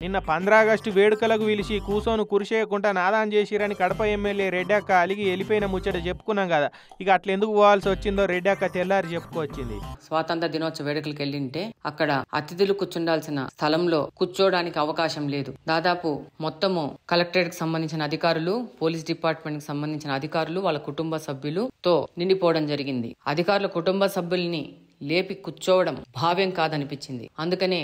నిన్న 15 ఆగస్టు వేడుకలకు పిలిచి కూసోను కురిసేయకుండా నాదాన్ చేసిరని కడప ఎమ్మెల్యే రెడ్డక్క అలిగి వెళ్ళిపోయిన ముచ్చట చెప్పుకున్నాం కదా. ఇక అట్లా ఎందుకు పోవాల్సి వచ్చిందో రెడ్డక్క తెల్లారి చెప్పుకొచ్చింది. స్వాతంత్ర దినోత్సవ వేడుకలకు వెళ్ళింటే అక్కడ అతిథులు కూర్చుండాల్సిన స్థలంలో కూర్చోడానికి అవకాశం లేదు. దాదాపు మొత్తము కలెక్టరేట్ కి సంబంధించిన అధికారులు, పోలీస్ డిపార్ట్మెంట్ కి సంబంధించిన అధికారులు, వాళ్ళ కుటుంబ సభ్యులతో నిండిపోవడం జరిగింది. అధికారుల కుటుంబ సభ్యుల్ని లేపి కూర్చోవడం భావ్యం కాదనిపించింది. అందుకనే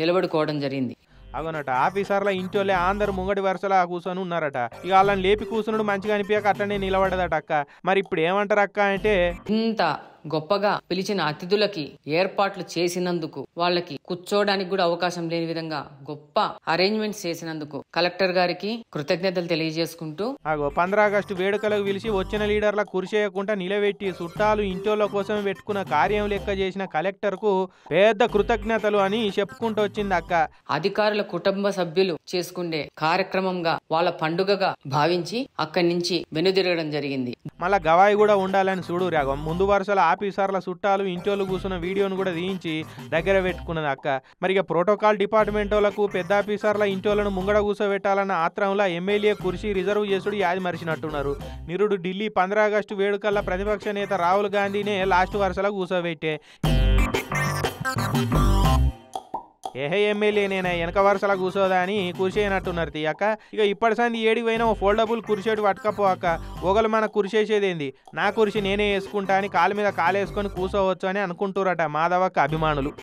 నిలబడుకోవడం జరిగింది. అగోనట ఆఫీసర్ల ఇంటోళ్ళే అందరు ముంగడి వరుసలా కూర్చొని ఉన్నారట. ఇక వాళ్ళని లేపి కూర్చున్నాడు మంచిగా అనిపించక అట్లనే నిలబడదట అక్క. మరి ఇప్పుడు ఏమంటారు అక్క అంటే, ఇంత గొప్పగా పిలిచిన అతిథులకి ఏర్పాట్లు చేసినందుకు, వాళ్ళకి కూర్చోడానికి కూడా అవకాశం లేని విధంగా గొప్ప అరేంజ్మెంట్స్ చేసినందుకు కలెక్టర్ గారికి కృతజ్ఞతలు తెలియజేసుకుంటూ, 15 ఆగస్టు వేడుకలకు పిలిచి వచ్చిన లీడర్ల కురిసేయకుండా నిలబెట్టి చుట్టాలు ఇంటోళ్ళ కోసం పెట్టుకున్న కార్యం లెక్క చేసిన కలెక్టర్ కు పెద్ద కృతజ్ఞతలు అని చెప్పుకుంటూ వచ్చింది అక్క. అధికారుల కుటుంబ సభ్యులు చేసుకునే కార్యక్రమంగా, వాళ్ళ పండుగగా భావించి అక్కడి నుంచి వెనుదిరగడం జరిగింది. మళ్ళా గవాయి కూడా ఉండాలని చూడు రాగం. ముందు వరుసల ఆఫీసర్ల చుట్టాలు ఇంటోళ్ళు కూర్చున్న వీడియోను కూడా తీయించి దగ్గర పెట్టుకున్నది అక్క. మరి ఇక ప్రోటోకాల్ డిపార్ట్మెంట్ వాళ్ళకు పెద్ద ఆఫీసర్ల ఇంటోళ్లను ముంగడ కూర్చోబెట్టాలన్న ఆత్రంలో ఎమ్మెల్యే కుర్చీ రిజర్వ్ చేసుడు యాది మరిచినట్టున్నారు. నిరుడు ఢిల్లీ 15 ఆగస్టు వేడుకల్లో ప్రతిపక్ష నేత రాహుల్ గాంధీనే లాస్ట్ వరుసలో కూర్చోబెట్టే. ఏహే ఎమ్మెల్యే నేనా వెనక వరుసలా కూర్చోదా అని కురిసేయనట్టున్నారు తీయక. ఇక ఇప్పటి సంది ఏడికి పోయినా ఫోల్డబుల్ కురిసేటు పట్టుకపోక ఒకళ్ళు మన కురిసేసేదేంది, నా కురిసి నేనే వేసుకుంటా అని కాలు మీద కాలేసుకొని కూర్చోవచ్చు అని అనుకుంటారట మాధవక్క అభిమానులు.